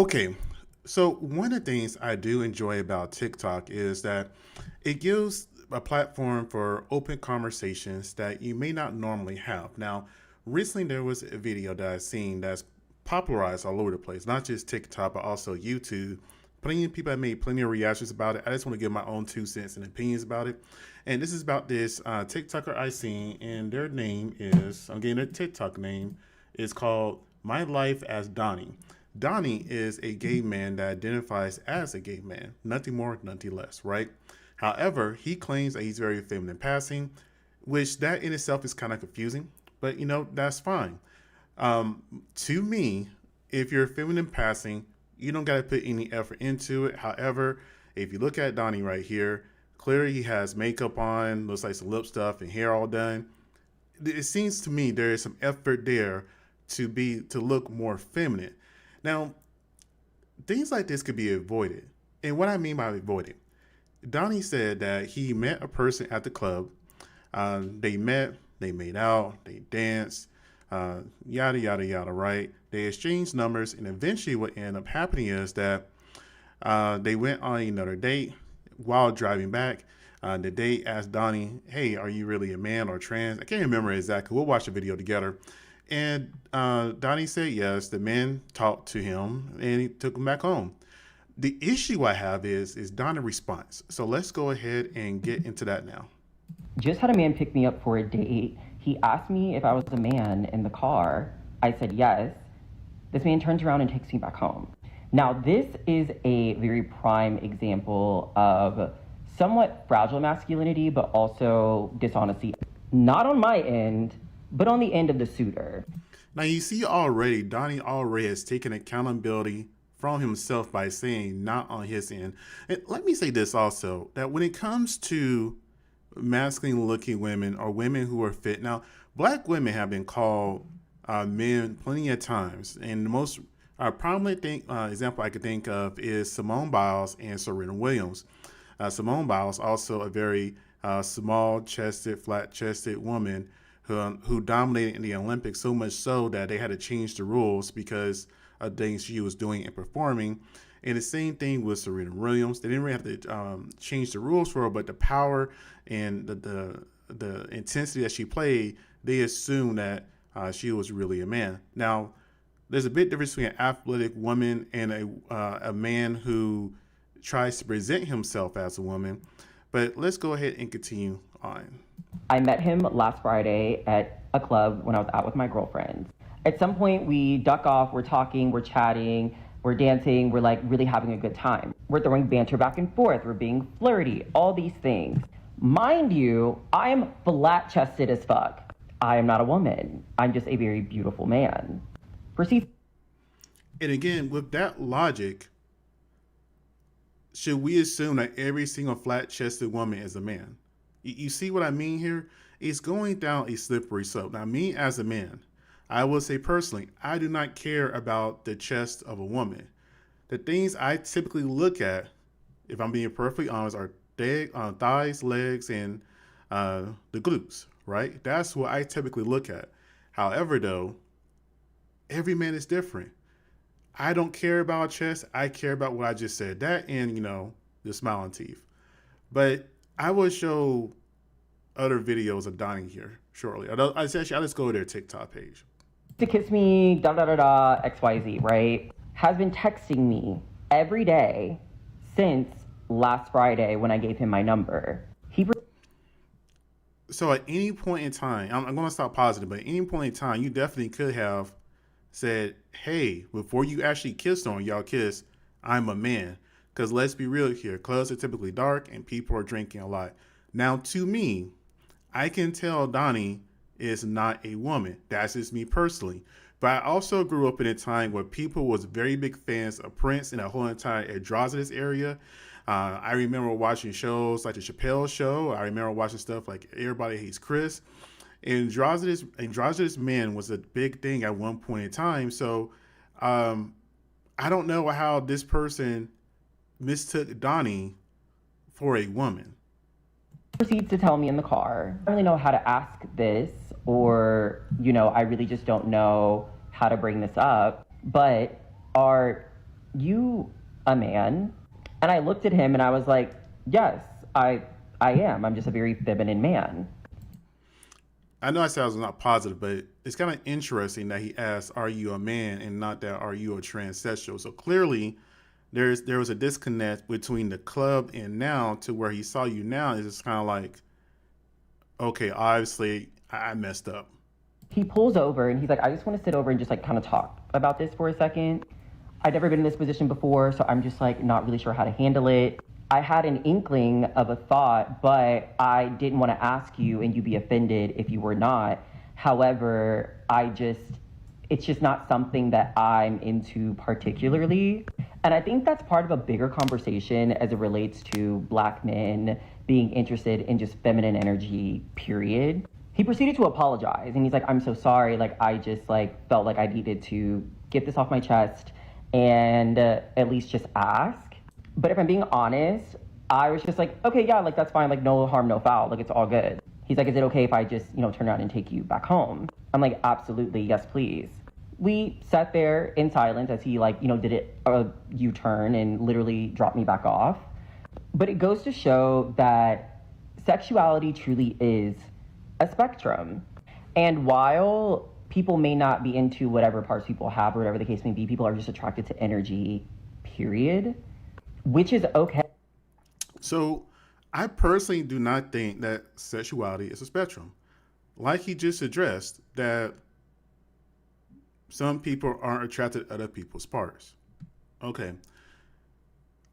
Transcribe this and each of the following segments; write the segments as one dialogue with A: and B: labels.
A: Okay, so one of the things I do enjoy about TikTok is that it gives a platform for open conversations that you may not normally have. Now, recently there was a video that I've seen that's popularized all over the place, not just TikTok, but also YouTube. Plenty of people have made plenty of reactions about it. I just want to give my own 2 cents and opinions about it. And this is about this TikToker I seen, and their name is, I'm getting their TikTok name, is called My Life as Donnie. Donnie is a gay man that identifies as a gay man, nothing more, nothing less, right? However, he claims that he's very feminine passing, which that in itself is kind of confusing, but that's fine. To me, if you're feminine passing, you don't got to put any effort into it. However, if you look at Donnie right here, clearly he has makeup on, looks like some lip stuff and hair all done. It seems to me there is some effort there to look more feminine. Now, things like this could be avoided. And what I mean by avoided, Donnie said that he met a person at the club. They met, they made out, they danced, yada, yada, yada, right? They exchanged numbers, and eventually what ended up happening is that they went on another date. While driving back, the date asked Donnie, hey, are you really a man or trans? I can't remember exactly. We'll watch the video together. And Donnie said yes. The man talked to him, and he took him back home. The issue I have is Donnie's response. So let's go ahead and get into that now.
B: Just had a man pick me up for a date. He asked me if I was a man in the car. I said yes. This man turns around and takes me back home. Now, this is a very prime example of somewhat fragile masculinity, but also dishonesty. Not on my end, but on the end of the suitor.
A: Now, you see already, Donnie already has taken accountability from himself by saying not on his end. And let me say this also, that when it comes to masculine looking women or women who are fit, now, black women have been called men plenty of times. And the most prominent example I could think of is Simone Biles and Serena Williams. Simone Biles, also a very small-chested, flat-chested woman who dominated in the Olympics, so much so that they had to change the rules because of things she was doing and performing. And the same thing with Serena Williams. They didn't really have to change the rules for her, but the power and the intensity that she played, they assumed that she was really a man. Now, there's a big difference between an athletic woman and a man who tries to present himself as a woman. But let's go ahead and continue on.
B: I met him last Friday at a club when I was out with my girlfriends. At some point, we duck off, we're talking, we're chatting, we're dancing, we're like really having a good time. We're throwing banter back and forth, we're being flirty, all these things. Mind you, I am flat-chested as fuck. I am not a woman. I'm just a very beautiful man. Proceed.
A: And again, with that logic, should we assume that every single flat-chested woman is a man? You see what I mean here? It's going down a slippery slope. Now, me as a man, I will say personally, I do not care about the chest of a woman. The things I typically look at, if I'm being perfectly honest, are thighs, legs, and the glutes, right? That's what I typically look at. However, though, every man is different. I don't care about chest. I care about what I just said. That and, the smiling teeth. But I will show other videos of Donnie here shortly. I'll just go to their TikTok page.
B: To kiss me, XYZ, right? Has been texting me every day since last Friday when I gave him my number.
A: So at any point in time, I'm going to stop positive, but at any point in time, you definitely could have said, hey, before you actually kissed on y'all kiss, I'm a man. Because let's be real here, clubs are typically dark and people are drinking a lot. Now, to me, I can tell Donnie is not a woman. That's just me personally. But I also grew up in a time where people was very big fans of Prince and the whole entire androgynous area. I remember watching shows like the Chappelle Show. I remember watching stuff like Everybody Hates Chris. Androgynous men was a big thing at one point in time. So I don't know how this person mistook Donnie for a woman.
B: Proceeds to tell me in the car, I don't really know how to ask this, or, I really just don't know how to bring this up, but our you a man? And I looked at him and I was like, yes, I am. I'm just a very feminine man.
A: I know I said I was not positive, but it's kind of interesting that he asked, "Are you a man?" and not that, "Are you a transsexual?" So clearly, there was a disconnect between the club and now to where he saw you now. Is just kind of like, okay, obviously I messed up.
B: He pulls over and he's like, I just want to sit over and just like kind of talk about this for a second. I'd never been in this position before, so I'm just like not really sure how to handle it. I had an inkling of a thought, but I didn't want to ask you and you be offended if you were not. However, it's just not something that I'm into particularly. And I think that's part of a bigger conversation as it relates to Black men being interested in just feminine energy, period. He proceeded to apologize and he's like, I'm so sorry. Like, I just like felt like I needed to get this off my chest and at least just ask. But if I'm being honest, I was just like, okay, yeah, like that's fine. Like no harm, no foul. Like it's all good. He's like, is it okay if I just, turn around and take you back home? I'm like, absolutely. Yes, please. We sat there in silence as he did a U-turn and literally dropped me back off. But it goes to show that sexuality truly is a spectrum. And while people may not be into whatever parts people have or whatever the case may be, people are just attracted to energy, period, which is okay.
A: So I personally do not think that sexuality is a spectrum. Like he just addressed, that some people aren't attracted to other people's parts. Okay.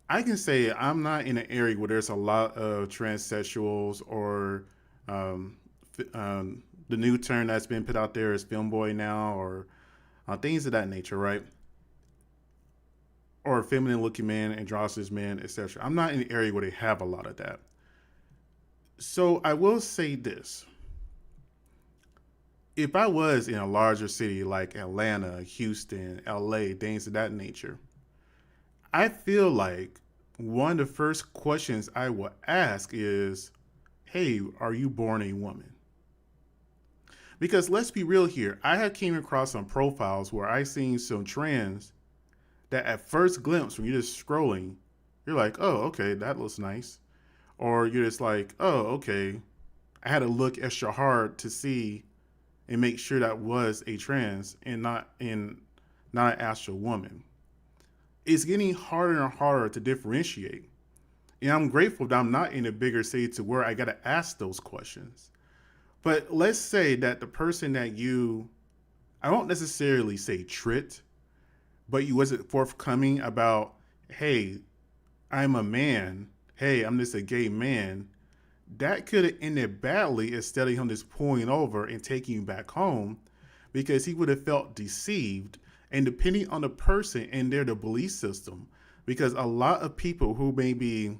A: I can say I'm not in an area where there's a lot of transsexuals or the new term that's been put out there is femboy now or things of that nature, right? Or feminine looking men, androgynous men, etc. I'm not in an area where they have a lot of that. So I will say this. If I was in a larger city like Atlanta, Houston, LA, things of that nature, I feel like one of the first questions I will ask is, hey, are you born a woman? Because let's be real here. I have came across some profiles where I seen some trans that at first glimpse, when you're just scrolling, you're like, oh, okay, that looks nice. Or you're just like, oh, okay, I had to look extra hard to see and make sure that was a trans and not an actual woman. It's getting harder and harder to differentiate. And I'm grateful that I'm not in a bigger city to where I got to ask those questions. But let's say that the person that I won't necessarily say tricked, but you wasn't forthcoming about, hey, I'm a man. Hey, I'm just a gay man. That could have ended badly instead of him just pulling over and taking you back home because he would have felt deceived. And depending on the person and their belief system, because a lot of people who may be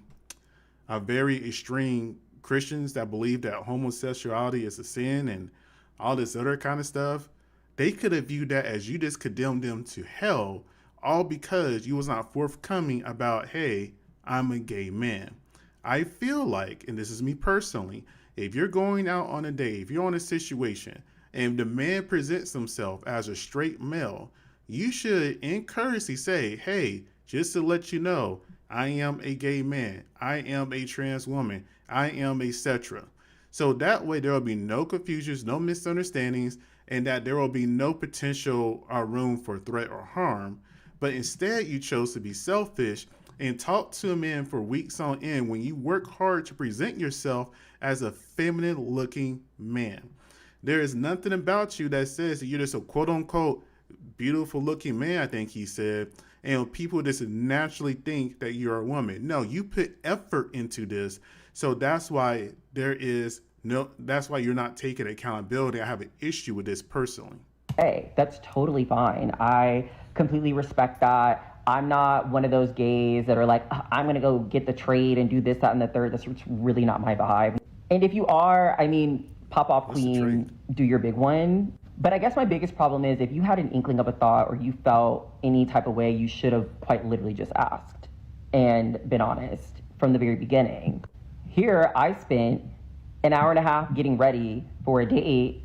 A: very extreme Christians that believe that homosexuality is a sin and all this other kind of stuff, they could have viewed that as you just condemned them to hell, all because you was not forthcoming about, hey, I'm a gay man. I feel like, and this is me personally, if you're going out on a date, if you're on a situation, and the man presents himself as a straight male, you should encouragely say, hey, just to let you know, I am a gay man, I am a trans woman, I am etc. So that way there will be no confusions, no misunderstandings, and that there will be no potential room for threat or harm. But instead you chose to be selfish and talk to a man for weeks on end when you work hard to present yourself as a feminine looking man. There is nothing about you that says that you're just a quote unquote beautiful looking man, I think he said, and people just naturally think that you're a woman. No, you put effort into this. So that's why that's why you're not taking accountability. I have an issue with this personally.
B: Hey, that's totally fine. I completely respect that. I'm not one of those gays that are like, I'm going to go get the trade and do this, that, and the third. That's really not my vibe. And if you are, I mean, pop off queen, do your big one. But I guess my biggest problem is if you had an inkling of a thought or you felt any type of way, you should have quite literally just asked and been honest from the very beginning. Here, I spent an hour and a half getting ready for a date,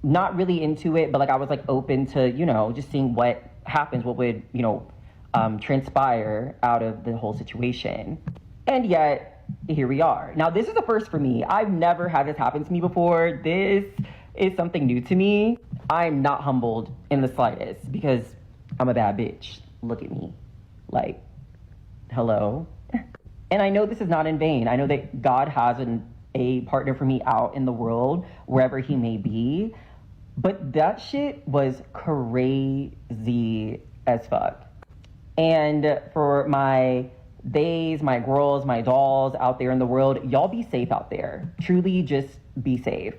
B: not really into it, but like I was like open to, just seeing what happens, what would, transpire out of the whole situation. And yet, here we are. Now, this is a first for me. I've never had this happen to me before. This is something new to me. I'm not humbled in the slightest because I'm a bad bitch. Look at me. Like, hello. And I know this is not in vain. I know that God has a partner for me out in the world, wherever he may be. But that shit was crazy as fuck. And for my theys, my girls, my dolls out there in the world, y'all be safe out there. Truly just be safe.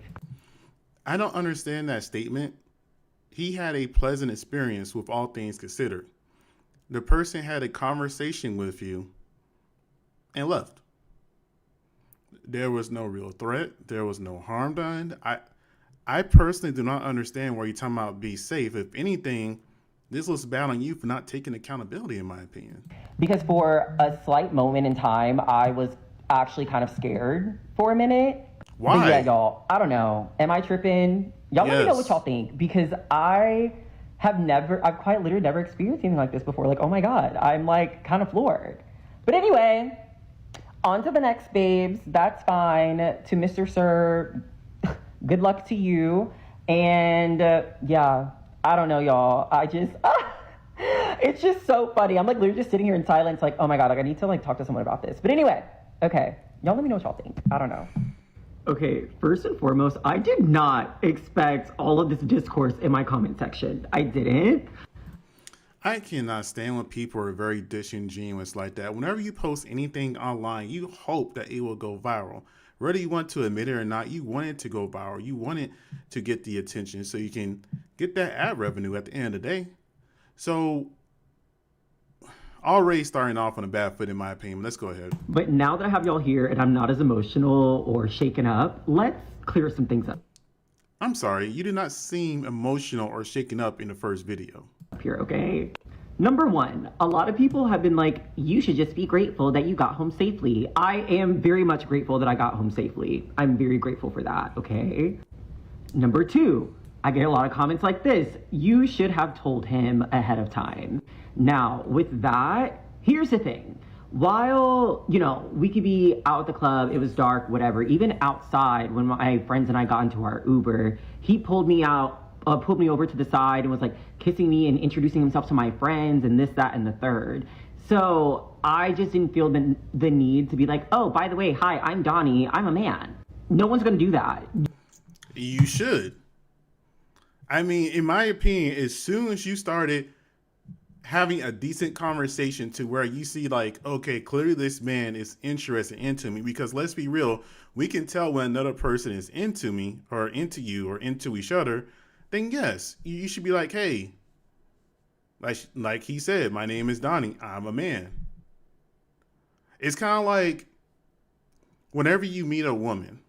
A: I don't understand that statement. He had a pleasant experience with all things considered. The person had a conversation with you and left. There was no real threat. There was no harm done. I personally do not understand why you're talking about be safe. If anything, this looks bad on you for not taking accountability, in my opinion.
B: Because for a slight moment in time, I was actually kind of scared for a minute.
A: Why?
B: But yeah, y'all, I don't know. Am I tripping? Y'all let me know what y'all think, because I've quite literally never experienced anything like this before. Like, oh my God, I'm like kind of floored. But anyway, on to the next, babes. That's fine. To Mr. Sir, good luck to you. And yeah, I don't know, y'all. It's just so funny. I'm like literally just sitting here in silence, like, oh my God, like I need to like talk to someone about this. But anyway, okay. Y'all let me know what y'all think. I don't know. Okay, first and foremost, I did not expect all of this discourse in my comment section. I didn't.
A: I cannot stand when people are very disingenuous like that. Whenever you post anything online, you hope that it will go viral. Whether you want to admit it or not, you want it to go viral. You want it to get the attention so you can get that ad revenue at the end of the day. So already starting off on a bad foot, in my opinion. Let's go ahead.
B: But now that I have y'all here and I'm not as emotional or shaken up, let's clear some things up.
A: I'm sorry, you did not seem emotional or shaken up in the first video.
B: Up here, okay? Number one, a lot of people have been like, you should just be grateful that you got home safely. I am very much grateful that I got home safely. I'm very grateful for that, okay? Number two, I get a lot of comments like this. You should have told him ahead of time. Now, with that, here's the thing. While, we could be out at the club, it was dark, whatever, even outside when my friends and I got into our Uber, he pulled me over to the side and was like kissing me and introducing himself to my friends and this, that, and the third. So I just didn't feel the need to be like, oh, by the way, hi, I'm Donnie, I'm a man. No one's gonna do that.
A: You should. I mean, in my opinion, as soon as you started having a decent conversation to where you see like, okay, clearly this man is interested into me, because let's be real, we can tell when another person is into me or into you or into each other, then yes, you should be like, hey, like he said, my name is Donnie, I'm a man. It's kind of like whenever you meet a woman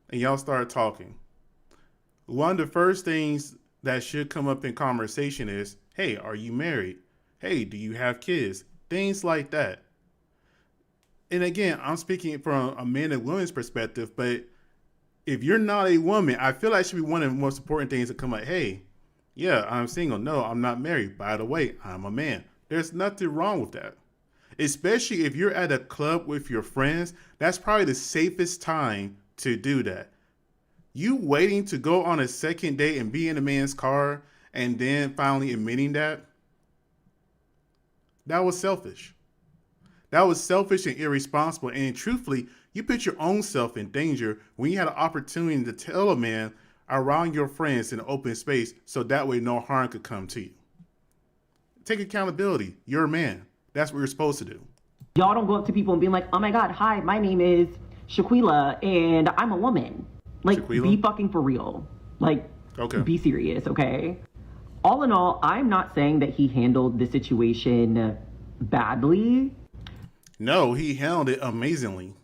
A: and y'all start talking, one of the first things that should come up in conversation is, hey, are you married? Hey, do you have kids? Things like that. And again, I'm speaking from a man and woman's perspective, but if you're not a woman, I feel like it should be one of the most important things to come like, hey, yeah, I'm single. No, I'm not married. By the way, I'm a man. There's nothing wrong with that. Especially if you're at a club with your friends, that's probably the safest time to do that. You waiting to go on a second date and be in a man's car and then finally admitting that was selfish. That was selfish and irresponsible. And truthfully, you put your own self in danger when you had an opportunity to tell a man around your friends in an open space so that way no harm could come to you. Take accountability. You're a man. That's what you're supposed to do.
B: Y'all don't go up to people and be like, oh my God, hi, my name is Shaquila and I'm a woman. Like,
A: Shaquila?
B: Be fucking for real. Like,
A: okay.
B: Be serious, okay? All in all, I'm not saying that he handled the situation badly.
A: No, he handled it amazingly.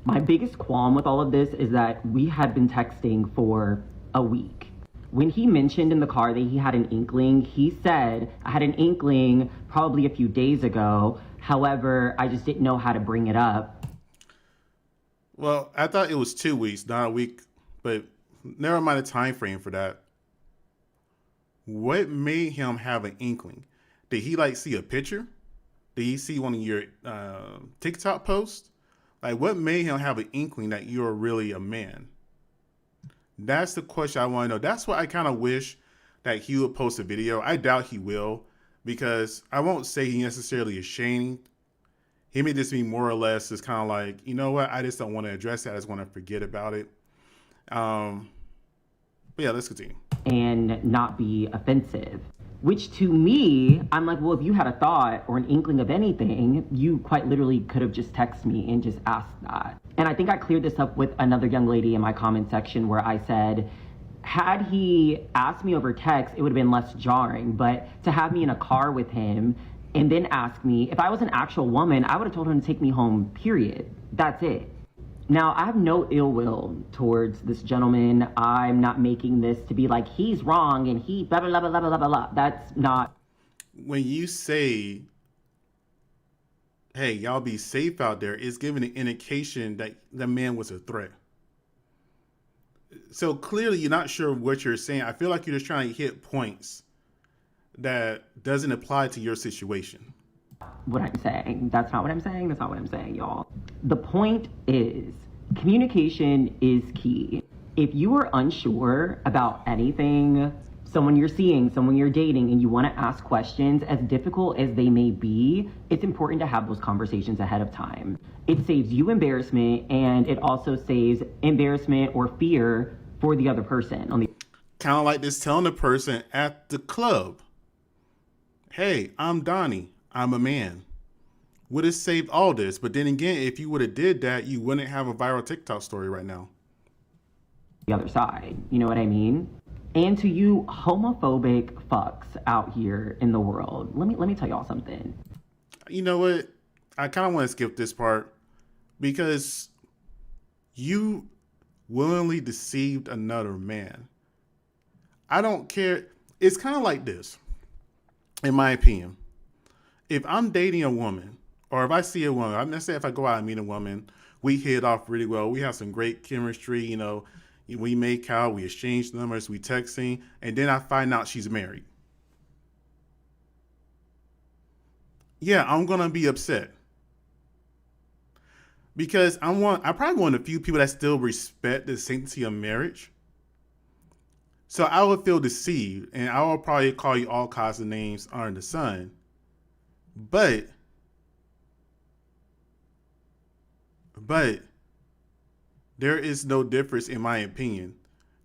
B: My biggest qualm with all of this is that we had been texting for a week. When he mentioned in the car that he had an inkling, he said, I had an inkling probably a few days ago. However, I just didn't know how to bring it up.
A: Well, I thought it was 2 weeks, not a week, but never mind the time frame for that. What made him have an inkling? Did he like see a picture? Did he see one of your TikTok posts? Like, what made him have an inkling that you're really a man? That's the question I want to know. That's why I kind of wish that he would post a video. I doubt he will, because I won't say he necessarily ashamed. He may just be more or less just kind of like, you know what? I just don't want to address that. I just want to forget about it. But yeah, let's continue.
B: And not be offensive. Which to me, I'm like, well, if you had a thought or an inkling of anything, you quite literally could have just texted me and just asked that. And I think I cleared this up with another young lady in my comment section where I said, had he asked me over text, it would have been less jarring. But to have me in a car with him and then ask me, if I was an actual woman, I would have told him to take me home, period. That's it. Now, I have no ill will towards this gentleman. I'm not making this to be like, he's wrong and he blah, blah, blah, blah, blah, blah, blah. That's not.
A: When you say, hey, y'all be safe out there, it's giving an indication that the man was a threat. So clearly you're not sure what you're saying. I feel like you're just trying to hit points that doesn't apply to your situation.
B: What I'm saying. That's not what I'm saying. That's not what I'm saying, y'all. The point is, communication is key. If you are unsure about anything, someone you're seeing, someone you're dating, and you want to ask questions, as difficult as they may be, it's important to have those conversations ahead of time. It saves you embarrassment, and it also saves embarrassment or fear for the other person.
A: Kind of like this telling the person at the club, hey, I'm Donnie. I'm a man. Would have saved all this. But then again, if you would have did that, you wouldn't have a viral TikTok story right now.
B: The other side, you know what I mean? And to you homophobic fucks out here in the world, let me tell y'all something.
A: You know what? I kind of want to skip this part because you willingly deceived another man. I don't care. It's kind of like this, in my opinion. If I'm dating a woman, or if I see a woman, let's say if I go out and meet a woman, we hit off really well. We have some great chemistry, you know, we make out, we exchange numbers, we texting, and then I find out she's married. Yeah, I'm going to be upset. Because I'm probably one of the few people that still respect the sanctity of marriage. So I would feel deceived, and I will probably call you all kinds of names under the sun. But there is no difference in my opinion.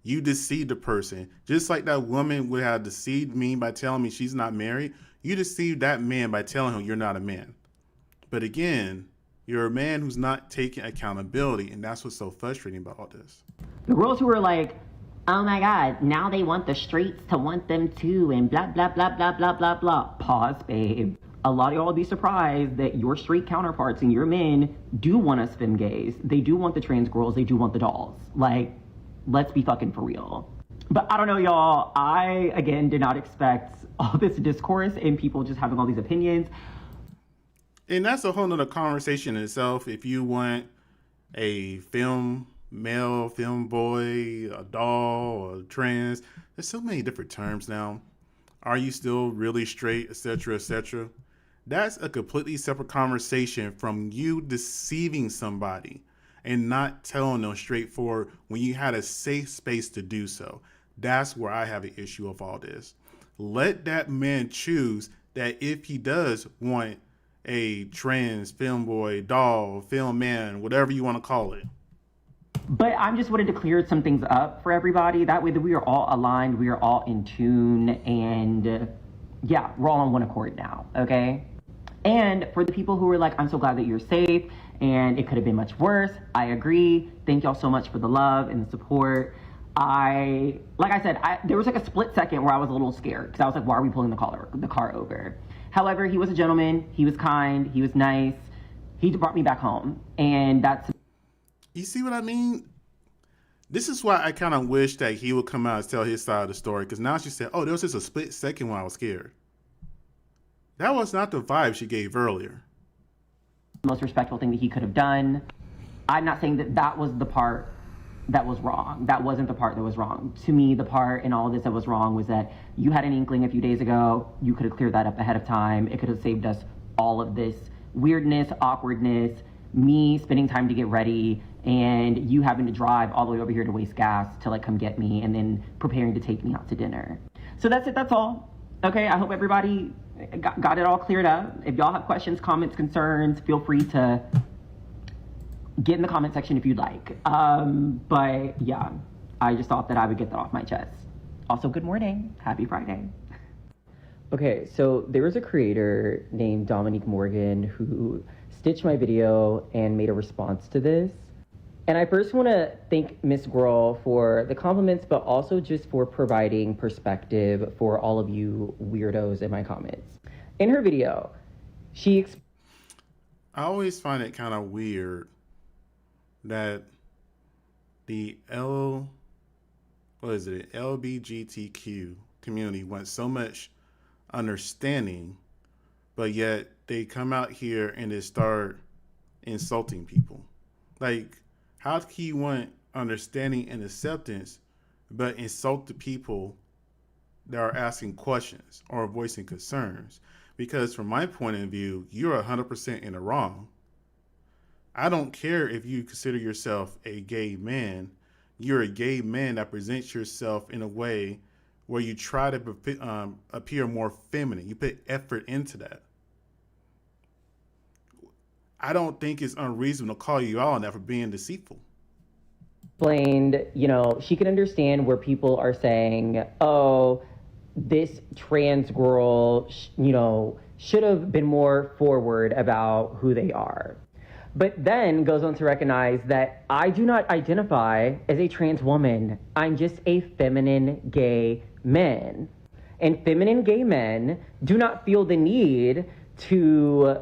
A: You deceived the person. Just like that woman would have deceived me by telling me she's not married, you deceived that man by telling him you're not a man. But again, you're a man who's not taking accountability, and that's what's so frustrating about all this.
B: The girls who are like, oh my God, now they want the streets to want them too, and blah, blah, blah, blah, blah, blah, blah. Pause, babe. A lot of y'all will be surprised that your straight counterparts and your men do want us femme gays. They do want the trans girls. They do want the dolls. Like, let's be fucking for real. But I don't know, y'all. I, again, did not expect all this discourse and people just having all these opinions.
A: And that's a whole nother conversation in itself. If you want a male, film boy, a doll, or trans, there's so many different terms now. Are you still really straight, etc., etc.? That's a completely separate conversation from you deceiving somebody and not telling them straightforward when you had a safe space to do so. That's where I have an issue of all this. Let that man choose that if he does want a trans, film boy, doll, film man, whatever you want to call it.
B: But I'm just wanted to clear some things up for everybody. That way that we are all aligned, we are all in tune, and yeah, we're all on one accord now, okay? And for the people who are like, I'm so glad that you're safe, and it could have been much worse, I agree. Thank y'all so much for the love and the support. Like I said, there was like a split second where I was a little scared, because I was like, why are we pulling the car over? However, he was a gentleman, he was kind, he was nice, he brought me back home, and that's...
A: You see what I mean? This is why I kind of wish that he would come out and tell his side of the story. Because now she said, oh, there was just a split second when I was scared. That was not the vibe she gave earlier.
B: The most respectful thing that he could have done. I'm not saying that that was the part that was wrong. That wasn't the part that was wrong. To me, the part in all of this that was wrong was that you had an inkling a few days ago. You could have cleared that up ahead of time. It could have saved us all of this weirdness, awkwardness, me spending time to get ready, and you having to drive all the way over here to waste gas to like come get me and then preparing to take me out to dinner. So that's it. That's all. Okay, I hope everybody got it all cleared up. If y'all have questions, comments, concerns, feel free to get in the comment section if you'd like. But yeah, I just thought that I would get that off my chest. Also, good morning. Happy Friday. Okay, so there was a creator named Dominique Morgan who stitched my video and made a response to this. And I first want to thank Miss Girl for the compliments, but also just for providing perspective for all of you weirdos in my comments. In her video,
A: I always find it kind of weird that the LBGTQ community wants so much understanding, but yet they come out here and they start insulting people. Like, how can you want understanding and acceptance, but insult the people that are asking questions or voicing concerns? Because from my point of view, you're 100% in the wrong. I don't care if you consider yourself a gay man. You're a gay man that presents yourself in a way where you try to appear more feminine. You put effort into that. I don't think it's unreasonable to call you out on that for being deceitful.
B: Explained, she can understand where people are saying, oh, this trans girl, should have been more forward about who they are. But then goes on to recognize that I do not identify as a trans woman. I'm just a feminine gay man. And feminine gay men do not feel the need to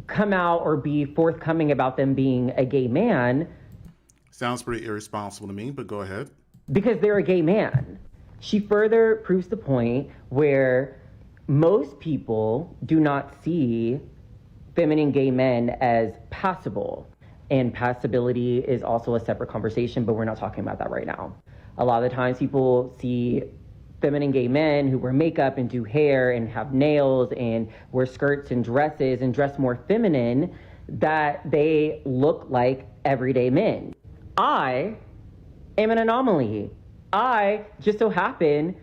B: come out or be forthcoming about them being a gay man.
A: Sounds pretty irresponsible to me, but go ahead.
B: Because they're a gay man. She further proves the point where most people do not see feminine gay men as passable. And passability is also a separate conversation, but we're not talking about that right now. A lot of the times people see feminine gay men who wear makeup and do hair and have nails and wear skirts and dresses and dress more feminine, that they look like everyday men. I am an anomaly. I just so happen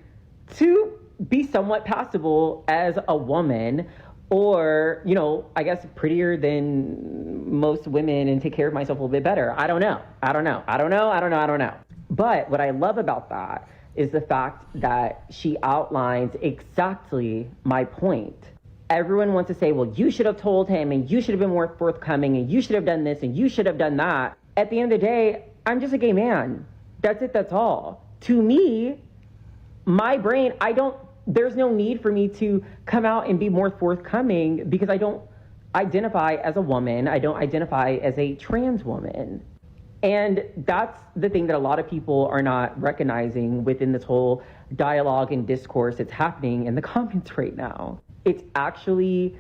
B: to be somewhat passable as a woman, or, I guess prettier than most women and take care of myself a little bit better. I don't know. But what I love about that is the fact that she outlines exactly my point. Everyone wants to say, well, you should have told him and you should have been more forthcoming and you should have done this and you should have done that. At the end of the day, I'm just a gay man. That's it, that's all. To me, my brain, there's no need for me to come out and be more forthcoming because I don't identify as a woman. I don't identify as a trans woman. And that's the thing that a lot of people are not recognizing within this whole dialogue and discourse that's happening in the comments right now. It's actually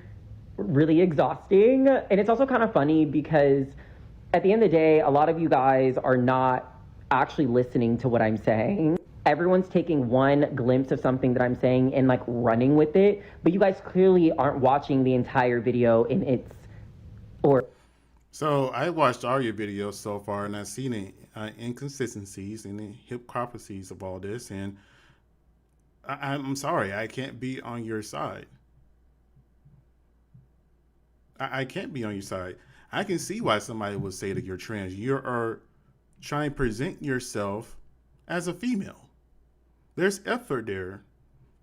B: really exhausting. And it's also kind of funny because at the end of the day, a lot of you guys are not actually listening to what I'm saying. Everyone's taking one glimpse of something that I'm saying and running with it, but you guys clearly aren't watching the entire video in its
A: So I watched all your videos so far, and I've seen the inconsistencies and the hypocrisies of all this, and I'm sorry, I can't be on your side. I can't be on your side. I can see why somebody would say that you're trans. You are trying to present yourself as a female. There's effort there.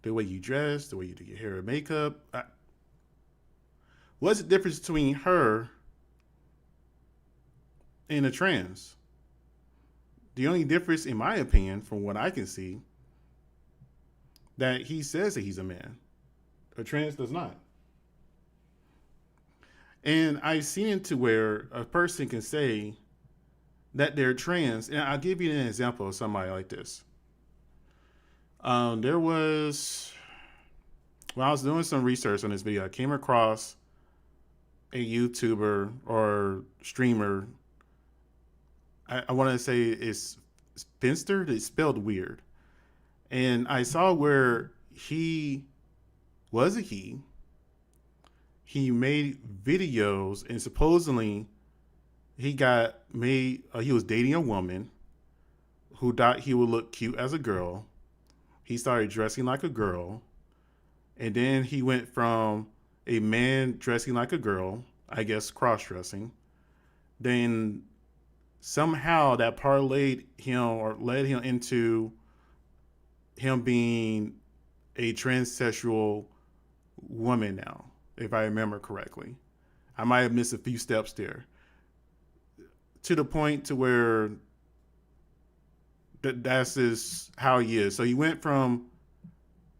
A: The way you dress, the way you do your hair and makeup. What's the difference between her and a trans? The only difference, in my opinion, from what I can see, that he says that he's a man. A trans does not. And I've seen it to where a person can say that they're trans. And I'll give you an example of somebody like this. When I was doing some research on this video, I came across a YouTuber or streamer. I want to say it's spinster. It's spelled weird. And I saw where he was a he made videos, and supposedly he was dating a woman who thought he would look cute as a girl. He started dressing like a girl, and then he went from a man dressing like a girl, I guess cross-dressing. Then somehow that parlayed him or led him into him being a transsexual woman now, if I remember correctly. I might have missed a few steps there. To the point to where that's just how he is. So he went from,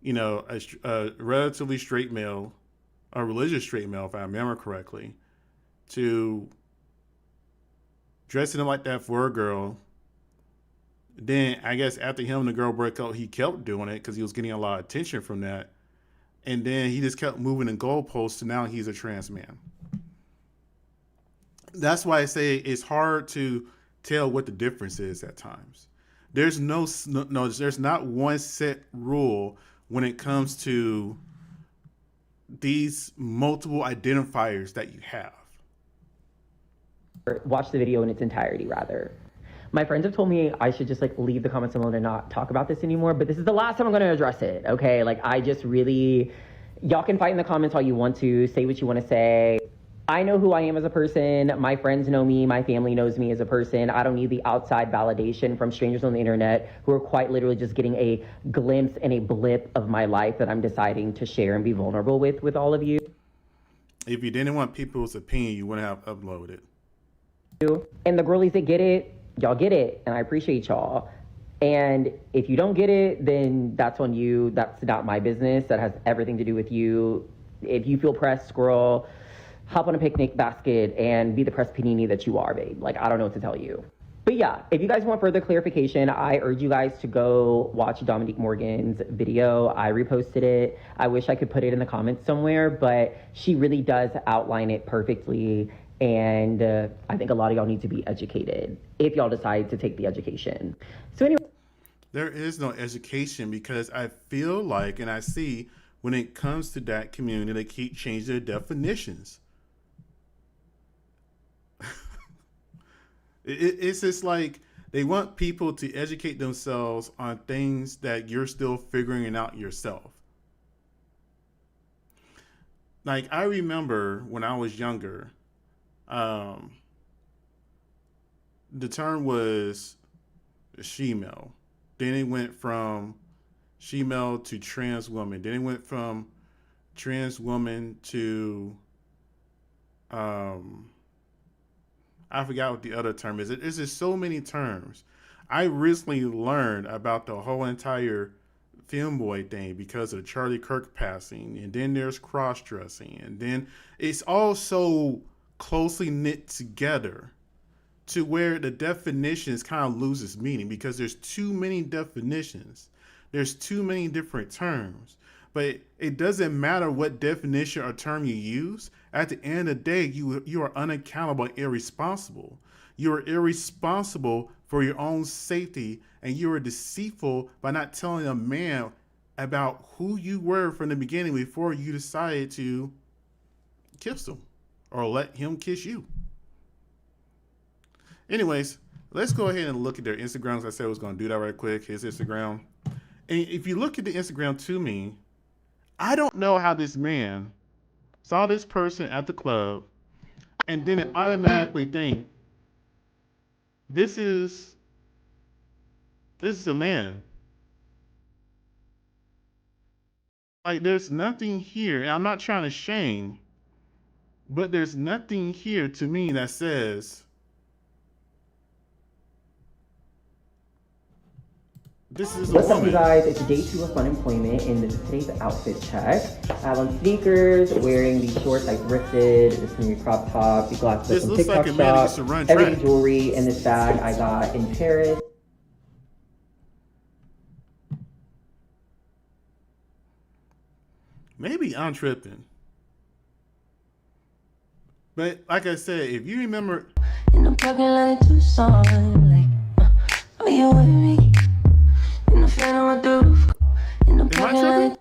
A: a relatively straight male, a religious straight male, if I remember correctly, to dressing him like that for a girl. Then I guess after him and the girl broke up, he kept doing it because he was getting a lot of attention from that. And then he just kept moving the goalposts to now he's a trans man. That's why I say it's hard to tell what the difference is at times. There's there's not one set rule when it comes to these multiple identifiers that you have.
B: Watch the video in its entirety, rather. My friends have told me I should just leave the comments alone and not talk about this anymore, but this is the last time I'm going to address it, okay? I just really, y'all can fight in the comments all you want to, say what you want to say. I know who I am as a person. My friends know me. My family knows me as a person. I don't need the outside validation from strangers on the internet who are quite literally just getting a glimpse and a blip of my life that I'm deciding to share and be vulnerable with all of you.
A: If you didn't want people's opinion, you wouldn't have uploaded it.
B: And the girlies that get it, y'all get it, and I appreciate y'all. And if you don't get it, then that's on you. That's not my business. That has everything to do with you. If you feel pressed, girl, hop on a picnic basket and be the pressed panini that you are, babe. I don't know what to tell you. But yeah, if you guys want further clarification, I urge you guys to go watch Dominique Morgan's video. I reposted it. I wish I could put it in the comments somewhere, but she really does outline it perfectly. And I think a lot of y'all need to be educated if y'all decide to take the education. So anyway.
A: There is no education because I feel like, and I see when it comes to that community, they keep changing their definitions. It's just like they want people to educate themselves on things that you're still figuring out yourself. I remember when I was younger, the term was she-male. Then it went from she-male to trans woman. Then it went from trans woman to I forgot what the other term is. There's just so many terms. I recently learned about the whole entire femboy thing because of Charlie Kirk passing, and then there's cross-dressing, and then it's all so closely knit together to where the definitions kind of loses meaning because there's too many definitions. There's too many different terms. But it doesn't matter what definition or term you use. At the end of the day, you are unaccountable and irresponsible. You are irresponsible for your own safety, and you are deceitful by not telling a man about who you were from the beginning before you decided to kiss him or let him kiss you. Anyways, let's go ahead and look at their Instagrams. I said I was going to do that right quick. His Instagram. And if you look at the Instagram to me, I don't know how this man saw this person at the club and then it automatically think this is a man. There's nothing here, and I'm not trying to shame, but there's nothing here to me that says this is a
B: What's up,
A: woman.
B: you guys? It's day 2 of fun employment, and this is today's outfit check. I have on sneakers, wearing these shorts I thrifted, this new crop top, these glasses
A: This
B: from
A: looks
B: TikTok
A: like a man that used
B: shop,
A: to run
B: everyday
A: track.
B: jewelry in this bag I got in Paris.
A: Maybe I'm tripping. But like I said, if you remember,
C: And I'm talking like Tucson, like Are you with me? In the phantom of the roof, in the
A: Am I
C: parking
A: tripping?
C: lot.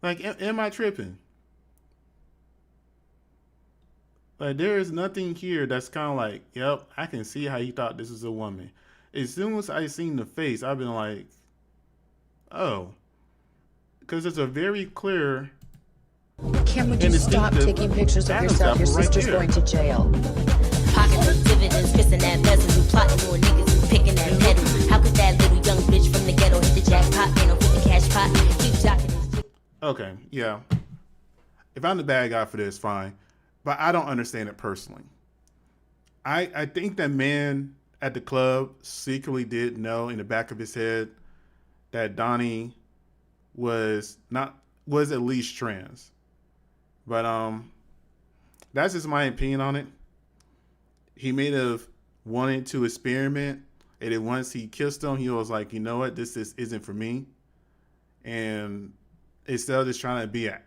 A: Like, am I tripping? Like, there is nothing here that's kind of like, yep, I can see how you thought this was a woman. As soon as I seen the face, I've been like, oh, because it's a very clear
D: Kim, would you
A: and
D: stop
A: distinctive
D: taking pictures of
A: Adam's
D: yourself? Your
A: apple right
D: sister's
A: there.
D: going to jail.
E: Pocket the dividends, kissing that bezel, you plotting on niggas, you picking that pedal. How could that little young bitch from the ghetto hit the jackpot, man, or hit the cash pot? Keep jocking this.
A: Okay, yeah. If I'm the bad guy for this, fine. But I don't understand it personally. I think that man at the club secretly did know in the back of his head that Donnie was at least trans. But that's just my opinion on it. He may have wanted to experiment, and then once he kissed him, he was like, you know what, this isn't for me. And instead of just trying to be a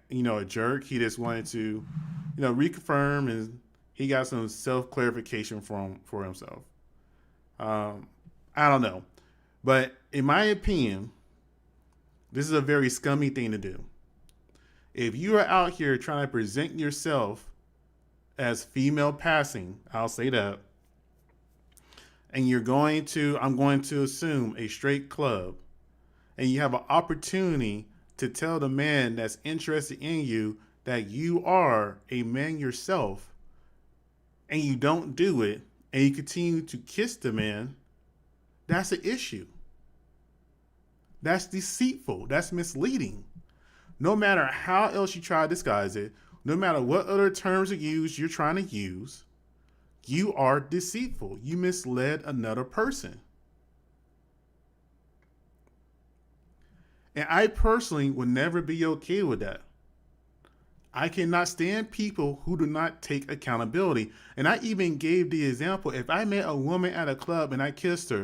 A: jerk, he just wanted to, reconfirm, and he got some self-clarification for himself. I don't know. But in my opinion, this is a very scummy thing to do. If you are out here trying to present yourself as female passing, I'll say that, and I'm going to assume a straight club, and you have an opportunity to tell the man that's interested in you that you are a man yourself, and you don't do it, and you continue to kiss the man, that's an issue. That's deceitful. That's misleading. No matter how else you try to disguise it, no matter what other terms of use you're trying to use, you are deceitful. You misled another person. And I personally would never be okay with that. I cannot stand people who do not take accountability. And I even gave the example, if I met a woman at a club and I kissed her,